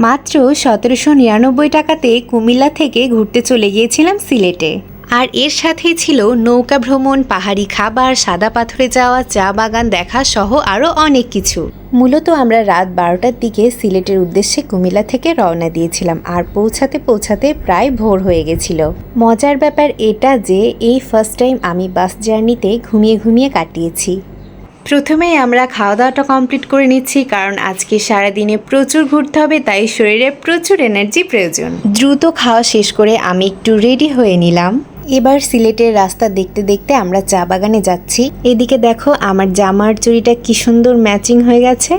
মাত্র ১৭৯৯ টাকাতে কুমিল্লা থেকে ঘুরতে চলে গিয়েছিলাম সিলেটে। আর এর সাথেই ছিল নৌকা ভ্রমণ, পাহাড়ি খাবার, সাদা পাথরে যাওয়া, চা বাগান দেখা সহ আরও অনেক কিছু। মূলত আমরা রাত ১২টার দিকে সিলেটের উদ্দেশ্যে কুমিল্লা থেকে রওনা দিয়েছিলাম, আর পৌঁছাতে পৌঁছাতে প্রায় ভোর হয়ে গেছিল। মজার ব্যাপার এটা যে এই ফার্স্ট টাইম আমি বাস জার্নিতে ঘুমিয়ে ঘুমিয়ে কাটিয়েছি। প্রথমেই আমরা খাওয়া দাওয়াটা কমপ্লিট করে নিচ্ছি, কারণ আজকে সারাদিনে প্রচুর ঘুরতে হবে, তাই শরীরে প্রচুর এনার্জি প্রয়োজন। দ্রুত খাওয়া শেষ করে আমি একটু রেডি হয়ে নিলাম। এবার সিলেটের রাস্তা দেখতে দেখতে আমরা চা বাগানে যাচ্ছি। এদিকে দেখো আমার জামার চুড়িটা কি সুন্দর ম্যাচিং হয়ে গেছে।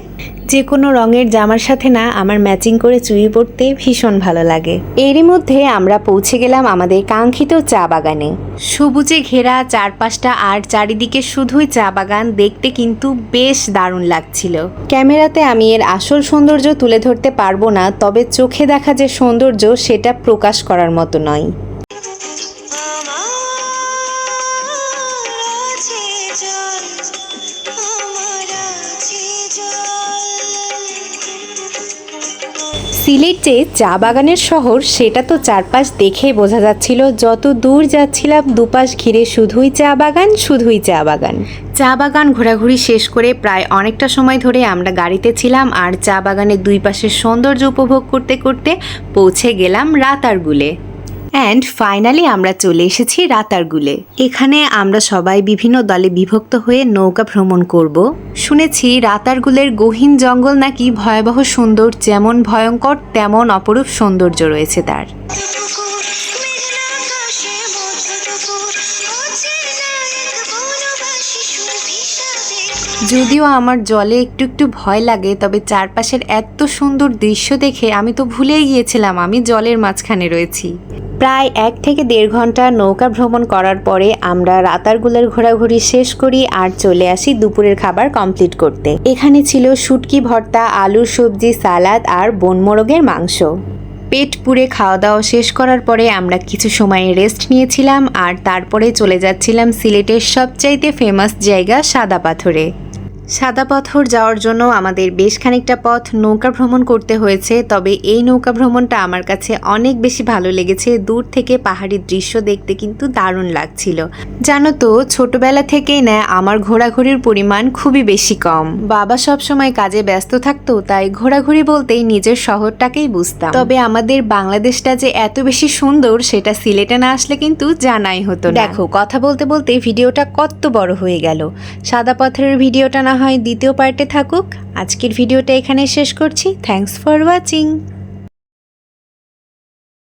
যে কোনো রঙের জামার সাথে না আমার ম্যাচিং করে চুড়ি পরতে ভীষণ ভালো লাগে। এরই মধ্যে আমরা পৌঁছে গেলাম আমাদের কাঙ্ক্ষিত চা বাগানে। সবুজে ঘেরা চারপাশটা আর চারিদিকে শুধুই চা বাগান, দেখতে কিন্তু বেশ দারুণ লাগছিল। ক্যামেরাতে আমি এর আসল সৌন্দর্য তুলে ধরতে পারবো না, তবে চোখে দেখা যে সৌন্দর্য সেটা প্রকাশ করার মতো নয়। সিলেট যে চা বাগানের শহর সেটা তো চারপাশ দেখেই বোঝা যাচ্ছিল। যত দূর যাচ্ছিলাম দুপাশ ঘিরে শুধুই চা বাগান, শুধুই চা বাগান। চা বাগান ঘোরাঘুরি শেষ করে প্রায় অনেকটা সময় ধরে আমরা গাড়িতে ছিলাম, আর চা বাগানের দুই পাশের সৌন্দর্য উপভোগ করতে করতে পৌঁছে গেলাম রাতারগুলে। অ্যান্ড ফাইনালি আমরা চলে এসেছি রাতারগুলে। এখানে আমরা সবাই বিভিন্ন দলে বিভক্ত হয়ে নৌকা ভ্রমণ করব। শুনেছি রাতারগুলের গহীন জঙ্গল নাকি ভয়াবহ সুন্দর, যেমন ভয়ঙ্কর তেমন অপরূপ সৌন্দর্য রয়েছে তার। যদিও আমার জলে একটু একটু ভয় লাগে, তবে চারপাশের এত সুন্দর দৃশ্য দেখে আমি তো ভুলেই গিয়েছিলাম আমি জলের মাঝখানে রয়েছি। প্রায় ১ থেকে ১.৫ ঘন্টা নৌকা ভ্রমণ করার পরে আমরা রাতারগুলের ঘোরাঘুরি শেষ করি আর চলে আসি দুপুরের খাবার কমপ্লিট করতে। এখানে ছিল শুটকি ভর্তা, আলুর সবজি, সালাদ আর বনমোরগের মাংস। পেট পুড়ে খাওয়া দাওয়া শেষ করার পরে আমরা কিছু সময় রেস্ট নিয়েছিলাম, আর তারপরে চলে যাচ্ছিলাম সিলেটের সবচাইতে ফেমাস জায়গা সাদা পাথরে। সাদা পাথর যাওয়ার জন্য আমাদের বেশ খানিকটা পথ নৌকা ভ্রমণ করতে হয়েছে, তবে এই নৌকা ভ্রমণটা আমার কাছে অনেক বেশি ভালো লেগেছে। দূর থেকে পাহাড়ি দৃশ্য দেখতে কিন্তু দারুণ লাগছিল। জানো তো, ছোটবেলা থেকেই না আমার ঘোরাঘুরির পরিমাণ খুবই বেশি কম। বাবা সব সময় কাজে ব্যস্ত থাকতো, তাই ঘোরাঘুরি বলতেই নিজের শহরটাকেই বুঝতাম। তবে আমাদের বাংলাদেশটা যে এত বেশি সুন্দর সেটা সিলেটে না আসলে কিন্তু জানাই হতো না। দেখো, কথা বলতে বলতে ভিডিওটা কত বড় হয়ে গেল। সাদা পাথরের ভিডিওটা না হয় দ্বিতীয় পার্টে থাকুক। আজকের ভিডিওটা এখানে শেষ করছি। Thanks for watching.